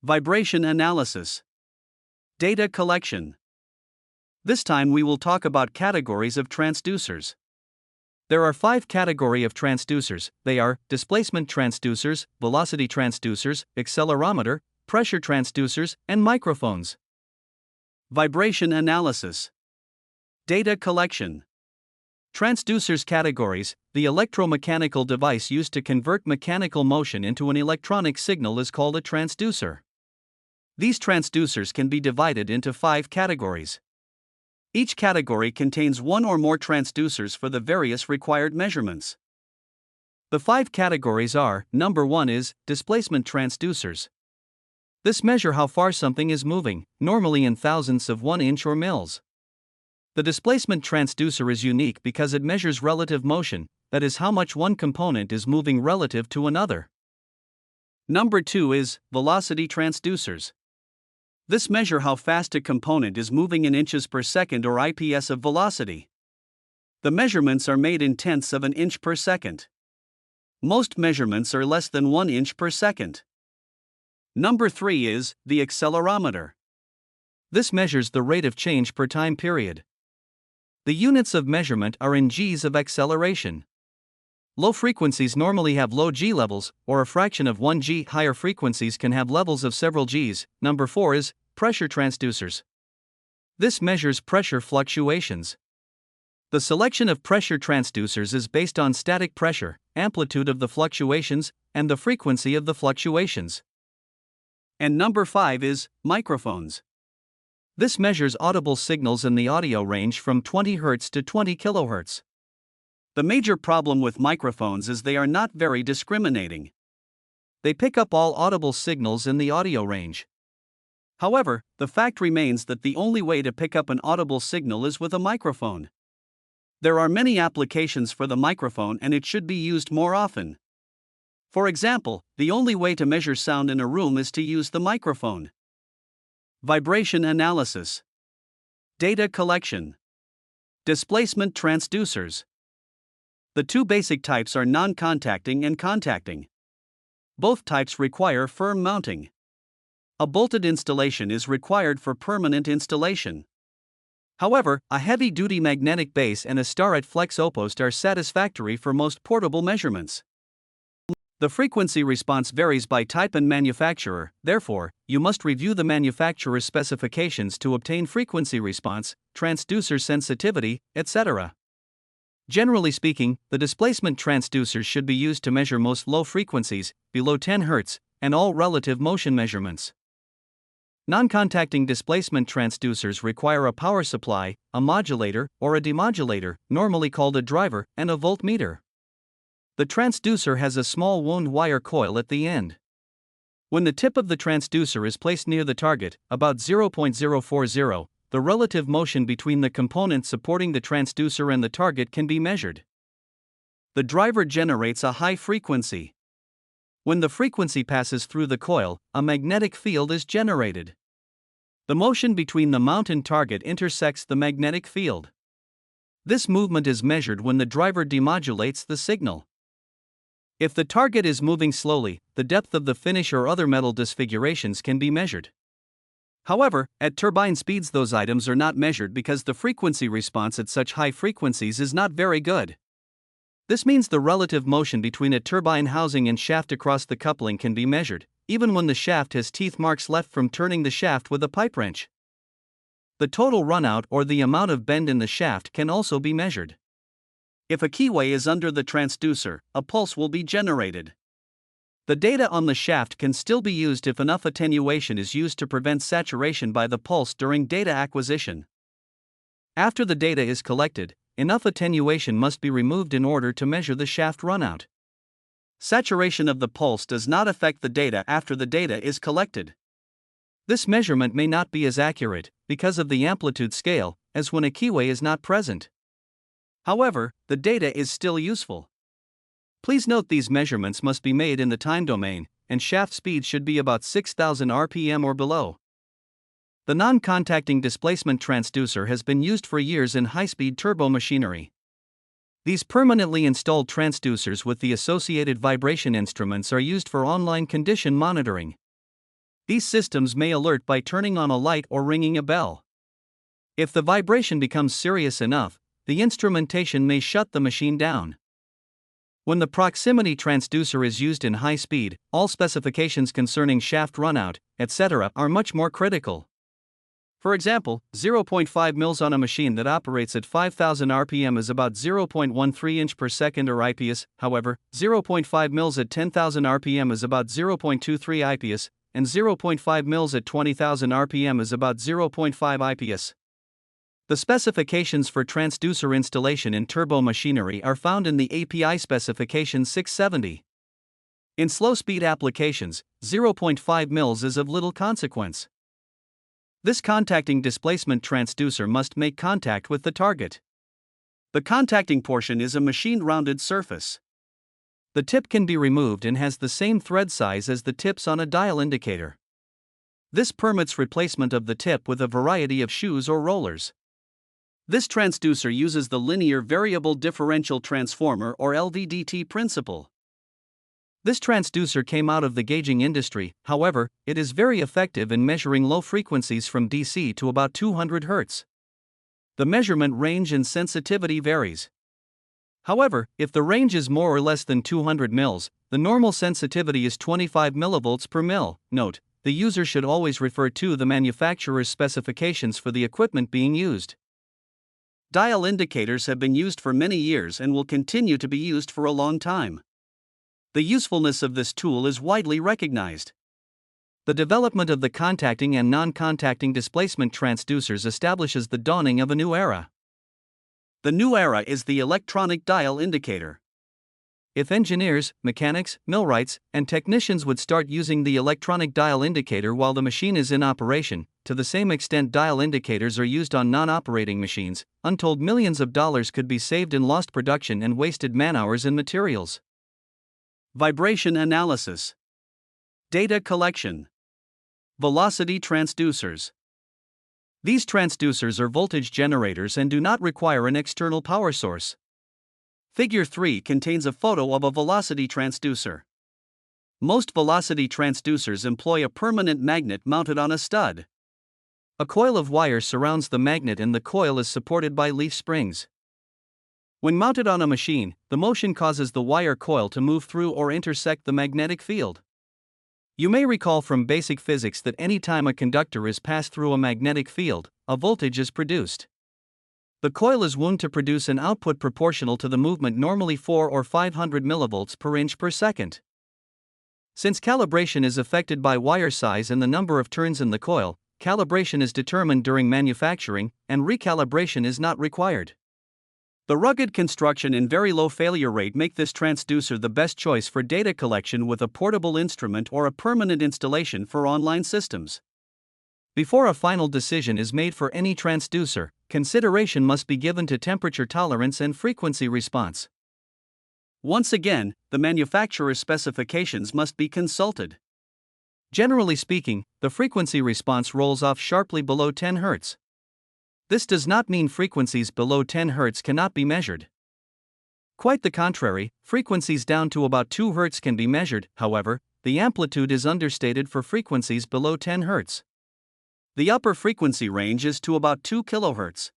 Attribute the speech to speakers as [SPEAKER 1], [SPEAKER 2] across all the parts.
[SPEAKER 1] Vibration analysis. Data collection. This time we will talk about categories of transducers. There are 5 categories of transducers. They are displacement transducers, velocity transducers, accelerometer, pressure transducers, and microphones. Vibration analysis. Data collection. Transducers categories. The electromechanical device used to convert mechanical motion into an electronic signal is called a transducer. These transducers can be divided into 5 categories. Each category contains one or more transducers for the various required measurements. The 5 categories are: number 1 is displacement transducers. This measure how far something is moving, normally in thousandths of 1 inch or mils. The displacement transducer is unique because it measures relative motion, that is, how much one component is moving relative to another. Number 2 is velocity transducers. This measure how fast a component is moving in inches per second or IPS of velocity. The measurements are made in tenths of an inch per second. Most measurements are less than 1 inch per second. Number 3 is the accelerometer. This measures the rate of change per time period. The units of measurement are in g's of acceleration. Low frequencies normally have low g levels, or a fraction of 1 g. Higher frequencies can have levels of several g's. Number 4 is pressure transducers. This measures pressure fluctuations. The selection of pressure transducers is based on static pressure, amplitude of the fluctuations, and the frequency of the fluctuations. And number 5 is microphones. This measures audible signals in the audio range from 20 Hz to 20 kHz. The major problem with microphones is they are not very discriminating. They pick up all audible signals in the audio range. However, the fact remains that the only way to pick up an audible signal is with a microphone. There are many applications for the microphone and it should be used more often. For example, the only way to measure sound in a room is to use the microphone. Vibration analysis. Data collection. Displacement transducers. The 2 basic types are non-contacting and contacting. Both types require firm mounting. A bolted installation is required for permanent installation. However, a heavy-duty magnetic base and a starrett flex oppost are satisfactory for most portable measurements. The frequency response varies by type and manufacturer, therefore, you must review the manufacturer's specifications to obtain frequency response, transducer sensitivity, etc. Generally speaking, the displacement transducers should be used to measure most low frequencies, below 10 Hz, and all relative motion measurements. Non-contacting displacement transducers require a power supply, a modulator, or a demodulator, normally called a driver, and a voltmeter. The transducer has a small wound wire coil at the end. When the tip of the transducer is placed near the target, about 0.040, the relative motion between the components supporting the transducer and the target can be measured. The driver generates a high frequency. When the frequency passes through the coil, a magnetic field is generated. The motion between the mount and target intersects the magnetic field. This movement is measured when the driver demodulates the signal. If the target is moving slowly, the depth of the finish or other metal disfigurations can be measured. However, at turbine speeds those items are not measured because the frequency response at such high frequencies is not very good. This means the relative motion between a turbine housing and shaft across the coupling can be measured, even when the shaft has teeth marks left from turning the shaft with a pipe wrench. The total runout or the amount of bend in the shaft can also be measured. If a keyway is under the transducer, a pulse will be generated. The data on the shaft can still be used if enough attenuation is used to prevent saturation by the pulse during data acquisition. After the data is collected, enough attenuation must be removed in order to measure the shaft runout. Saturation of the pulse does not affect the data after the data is collected. This measurement may not be as accurate, because of the amplitude scale, as when a keyway is not present. However, the data is still useful. Please note these measurements must be made in the time domain, and shaft speed should be about 6,000 rpm or below. The non-contacting displacement transducer has been used for years in high-speed turbo machinery. These permanently installed transducers with the associated vibration instruments are used for online condition monitoring. These systems may alert by turning on a light or ringing a bell. If the vibration becomes serious enough, the instrumentation may shut the machine down. When the proximity transducer is used in high speed, all specifications concerning shaft runout, etc., are much more critical. For example, 0.5 mils on a machine that operates at 5000 RPM is about 0.13 inch per second or IPS, however, 0.5 mils at 10,000 RPM is about 0.23 IPS, and 0.5 mils at 20,000 RPM is about 0.5 IPS. The specifications for transducer installation in turbo machinery are found in the API specification 670. In slow-speed applications, 0.5 mils is of little consequence. This contacting displacement transducer must make contact with the target. The contacting portion is a machined rounded surface. The tip can be removed and has the same thread size as the tips on a dial indicator. This permits replacement of the tip with a variety of shoes or rollers. This transducer uses the linear variable differential transformer or LVDT principle. This transducer came out of the gauging industry, however, it is very effective in measuring low frequencies from DC to about 200 Hz. The measurement range and sensitivity varies. However, if the range is more or less than 200 mils, the normal sensitivity is 25 mV per mil. Note, the user should always refer to the manufacturer's specifications for the equipment being used. Dial indicators have been used for many years and will continue to be used for a long time. The usefulness of this tool is widely recognized. The development of the contacting and non-contacting displacement transducers establishes the dawning of a new era. The new era is the electronic dial indicator. If engineers, mechanics, millwrights, and technicians would start using the electronic dial indicator while the machine is in operation, to the same extent dial indicators are used on non-operating machines, untold millions of dollars could be saved in lost production and wasted man-hours and materials. Vibration analysis. Data collection. Velocity transducers. These transducers are voltage generators and do not require an external power source. Figure 3 contains a photo of a velocity transducer. Most velocity transducers employ a permanent magnet mounted on a stud. A coil of wire surrounds the magnet and the coil is supported by leaf springs. When mounted on a machine, the motion causes the wire coil to move through or intersect the magnetic field. You may recall from basic physics that any time a conductor is passed through a magnetic field, a voltage is produced. The coil is wound to produce an output proportional to the movement, normally 4 or 500 mV per inch per second. Since calibration is affected by wire size and the number of turns in the coil, calibration is determined during manufacturing, and recalibration is not required. The rugged construction and very low failure rate make this transducer the best choice for data collection with a portable instrument or a permanent installation for online systems. Before a final decision is made for any transducer, consideration must be given to temperature tolerance and frequency response. Once again, the manufacturer's specifications must be consulted. Generally speaking, the frequency response rolls off sharply below 10 Hz. This does not mean frequencies below 10 Hz cannot be measured. Quite the contrary, frequencies down to about 2 Hz can be measured, however, the amplitude is understated for frequencies below 10 Hz. The upper frequency range is to about 2 kHz.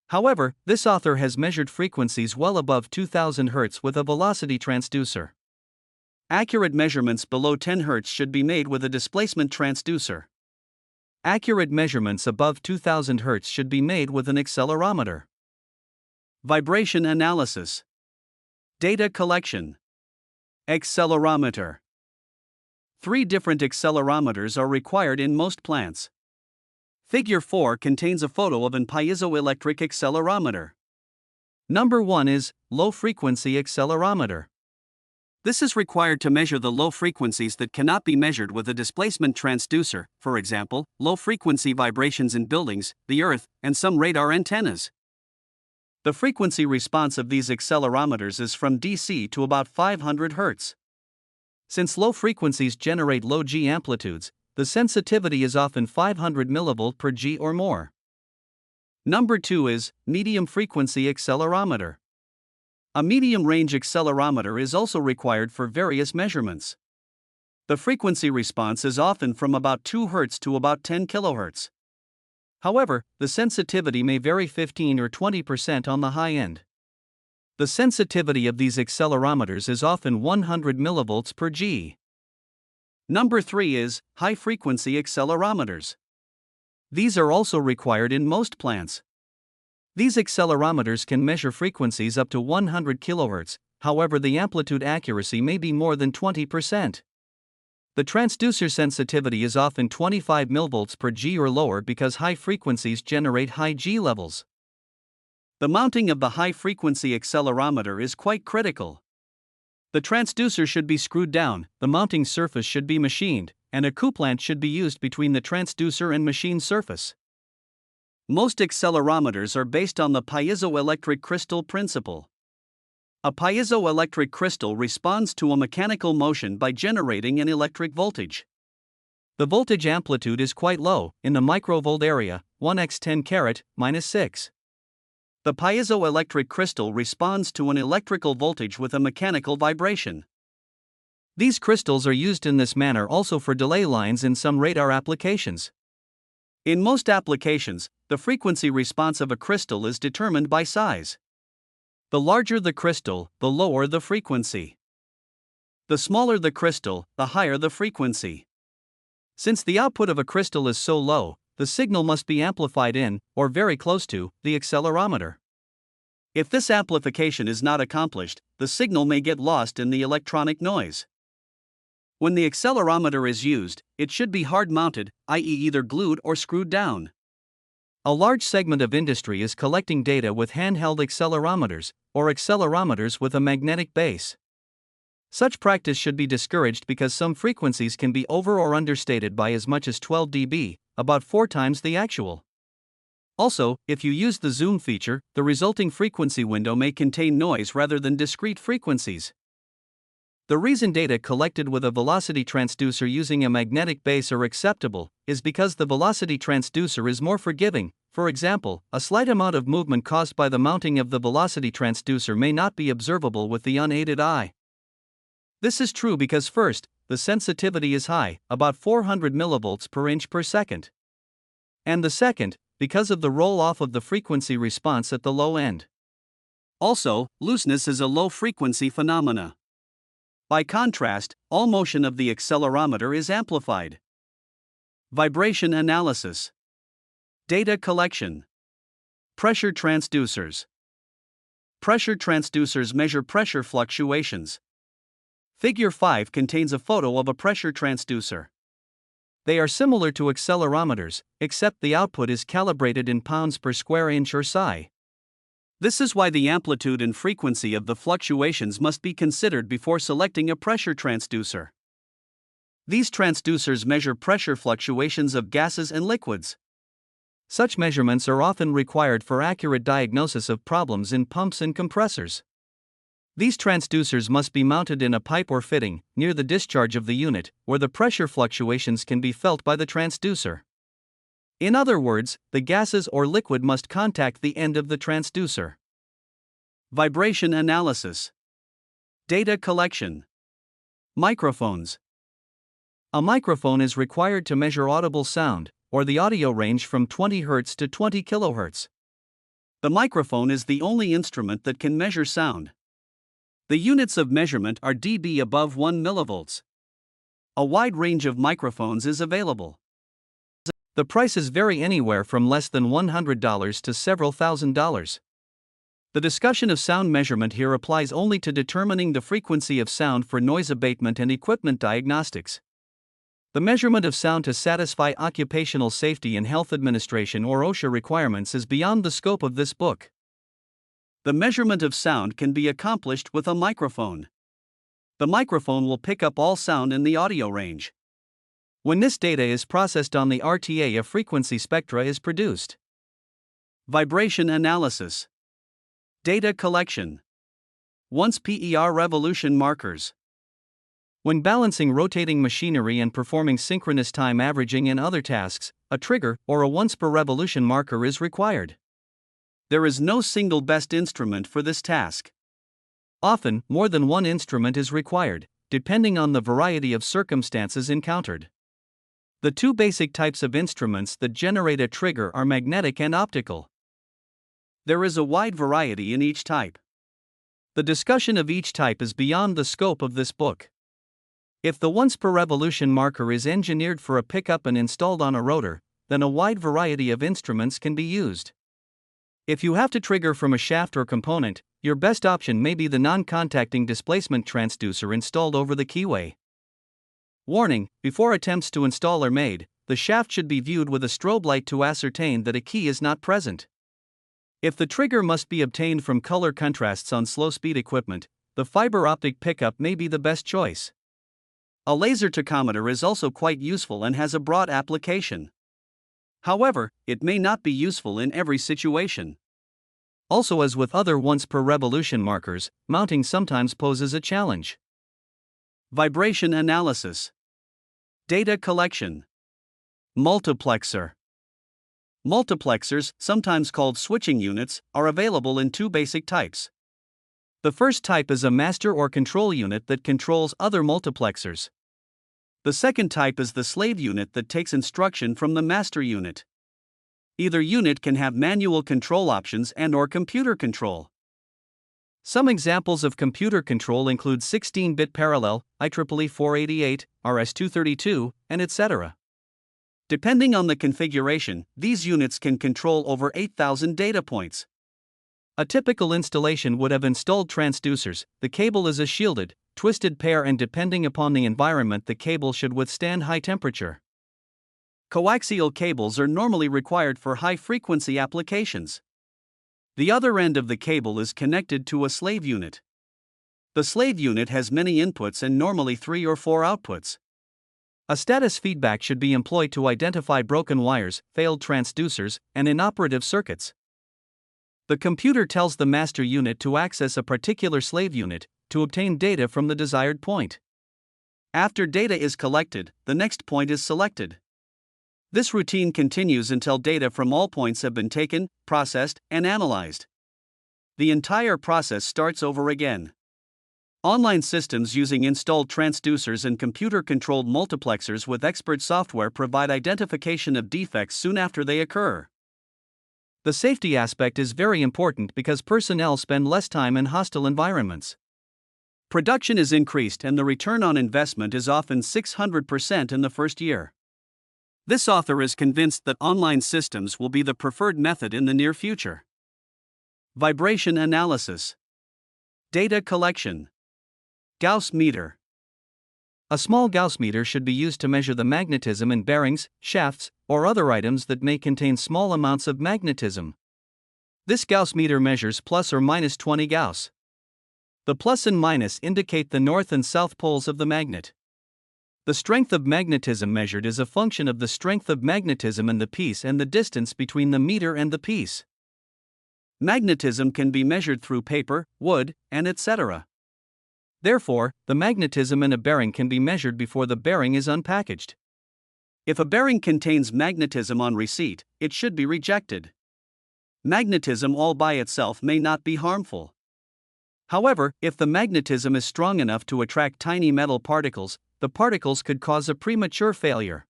[SPEAKER 1] However, this author has measured frequencies well above 2000 Hz with a velocity transducer. Accurate measurements below 10 Hz should be made with a displacement transducer. Accurate measurements above 2000 Hz should be made with an accelerometer. Vibration analysis. Data collection. Accelerometer. 3 different accelerometers are required in most plants. Figure 4 contains a photo of an piezoelectric accelerometer. Number 1 is low-frequency accelerometer. This is required to measure the low frequencies that cannot be measured with a displacement transducer, for example, low-frequency vibrations in buildings, the earth, and some radar antennas. The frequency response of these accelerometers is from DC to about 500 Hz. Since low frequencies generate low G amplitudes, the sensitivity is often 500 mV per G or more. Number 2 is medium frequency accelerometer. A medium range accelerometer is also required for various measurements. The frequency response is often from about 2 Hz to about 10 kHz. However, the sensitivity may vary 15 or 20% on the high end. The sensitivity of these accelerometers is often 100 mV per G. Number 3 is high-frequency accelerometers. These are also required in most plants. These accelerometers can measure frequencies up to 100 kHz, however the amplitude accuracy may be more than 20%. The transducer sensitivity is often 25 mV per G or lower because high frequencies generate high G levels. The mounting of the high-frequency accelerometer is quite critical. The transducer should be screwed down, the mounting surface should be machined, and a couplant should be used between the transducer and machine surface. Most accelerometers are based on the piezoelectric crystal principle. A piezoelectric crystal responds to a mechanical motion by generating an electric voltage. The voltage amplitude is quite low, in the microvolt area, 1x10⁻⁻⁶. The piezoelectric crystal responds to an electrical voltage with a mechanical vibration. These crystals are used in this manner also for delay lines in some radar applications. In most applications, the frequency response of a crystal is determined by size. The larger the crystal, the lower the frequency. The smaller the crystal, the higher the frequency. Since the output of a crystal is so low, the signal must be amplified in, or very close to, the accelerometer. If this amplification is not accomplished, the signal may get lost in the electronic noise. When the accelerometer is used, it should be hard-mounted, i.e. either glued or screwed down. A large segment of industry is collecting data with handheld accelerometers, or accelerometers with a magnetic base. Such practice should be discouraged because some frequencies can be over or understated by as much as 12 dB, about 4 times the actual. Also, if you use the zoom feature, the resulting frequency window may contain noise rather than discrete frequencies. The reason data collected with a velocity transducer using a magnetic base are acceptable is because the velocity transducer is more forgiving. For example, a slight amount of movement caused by the mounting of the velocity transducer may not be observable with the unaided eye. This is true because first, the sensitivity is high, about 400 mV per inch per second. And the second, because of the roll-off of the frequency response at the low end. Also, looseness is a low-frequency phenomena. By contrast, all motion of the accelerometer is amplified. Vibration analysis. Data collection. Pressure transducers. Pressure transducers measure pressure fluctuations. Figure 5 contains a photo of a pressure transducer. They are similar to accelerometers, except the output is calibrated in pounds per square inch or psi. This is why the amplitude and frequency of the fluctuations must be considered before selecting a pressure transducer. These transducers measure pressure fluctuations of gases and liquids. Such measurements are often required for accurate diagnosis of problems in pumps and compressors. These transducers must be mounted in a pipe or fitting, near the discharge of the unit, where the pressure fluctuations can be felt by the transducer. In other words, the gases or liquid must contact the end of the transducer. Vibration analysis. Data collection. Microphones. A microphone is required to measure audible sound, or the audio range from 20 Hz to 20 kHz. The microphone is the only instrument that can measure sound. The units of measurement are dB above 1 mV. A wide range of microphones is available. The prices vary anywhere from less than $100 to several $1,000s. The discussion of sound measurement here applies only to determining the frequency of sound for noise abatement and equipment diagnostics. The measurement of sound to satisfy Occupational Safety and Health Administration or OSHA requirements is beyond the scope of this book. The measurement of sound can be accomplished with a microphone. The microphone will pick up all sound in the audio range. When this data is processed on the RTA, a frequency spectra is produced. Vibration analysis. Data collection. Once PER revolution markers. When balancing rotating machinery and performing synchronous time averaging and other tasks, a trigger or a once per revolution marker is required. There is no single best instrument for this task. Often, more than one instrument is required, depending on the variety of circumstances encountered. The two basic types of instruments that generate a trigger are magnetic and optical. There is a wide variety in each type. The discussion of each type is beyond the scope of this book. If the once per revolution marker is engineered for a pickup and installed on a rotor, then a wide variety of instruments can be used. If you have to trigger from a shaft or component, your best option may be the non-contacting displacement transducer installed over the keyway. Warning: before attempts to install are made, the shaft should be viewed with a strobe light to ascertain that a key is not present. If the trigger must be obtained from color contrasts on slow-speed equipment, the fiber optic pickup may be the best choice. A laser tachometer is also quite useful and has a broad application. However, it may not be useful in every situation. Also, as with other once per revolution markers, mounting sometimes poses a challenge. Vibration analysis. Data collection. Multiplexer. Multiplexers, sometimes called switching units, are available in two basic types. The first type is a master or control unit that controls other multiplexers. The second type is the slave unit that takes instruction from the master unit. Either unit can have manual control options and/or computer control. Some examples of computer control include 16-bit parallel, IEEE 488, RS-232, and etc. Depending on the configuration, these units can control over 8,000 data points. A typical installation would have installed transducers. The cable is a shielded, twisted pair, and depending upon the environment, the cable should withstand high temperature. Coaxial cables are normally required for high-frequency applications. The other end of the cable is connected to a slave unit. The slave unit has many inputs and normally 3 or 4 outputs. A status feedback should be employed to identify broken wires, failed transducers, and inoperative circuits. The computer tells the master unit to access a particular slave unit to obtain data from the desired point. After data is collected, the next point is selected. This routine continues until data from all points have been taken, processed, and analyzed. The entire process starts over again. Online systems using installed transducers and computer-controlled multiplexers with expert software provide identification of defects soon after they occur. The safety aspect is very important because personnel spend less time in hostile environments. Production is increased and the return on investment is often 600% in the first year. This author is convinced that online systems will be the preferred method in the near future. Vibration analysis. Data collection. Gauss meter. A small Gauss meter should be used to measure the magnetism in bearings, shafts, or other items that may contain small amounts of magnetism. This Gauss meter measures plus or minus 20 Gauss. The plus and minus indicate the north and south poles of the magnet. The strength of magnetism measured is a function of the strength of magnetism in the piece and the distance between the meter and the piece. Magnetism can be measured through paper, wood, and etc. Therefore, the magnetism in a bearing can be measured before the bearing is unpackaged. If a bearing contains magnetism on receipt, it should be rejected. Magnetism all by itself may not be harmful. However, if the magnetism is strong enough to attract tiny metal particles, the particles could cause a premature failure.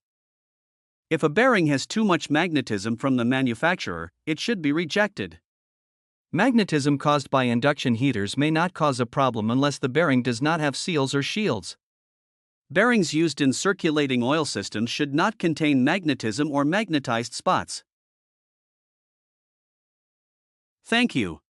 [SPEAKER 1] If a bearing has too much magnetism from the manufacturer, it should be rejected. Magnetism caused by induction heaters may not cause a problem unless the bearing does not have seals or shields. Bearings used in circulating oil systems should not contain magnetism or magnetized spots. Thank you.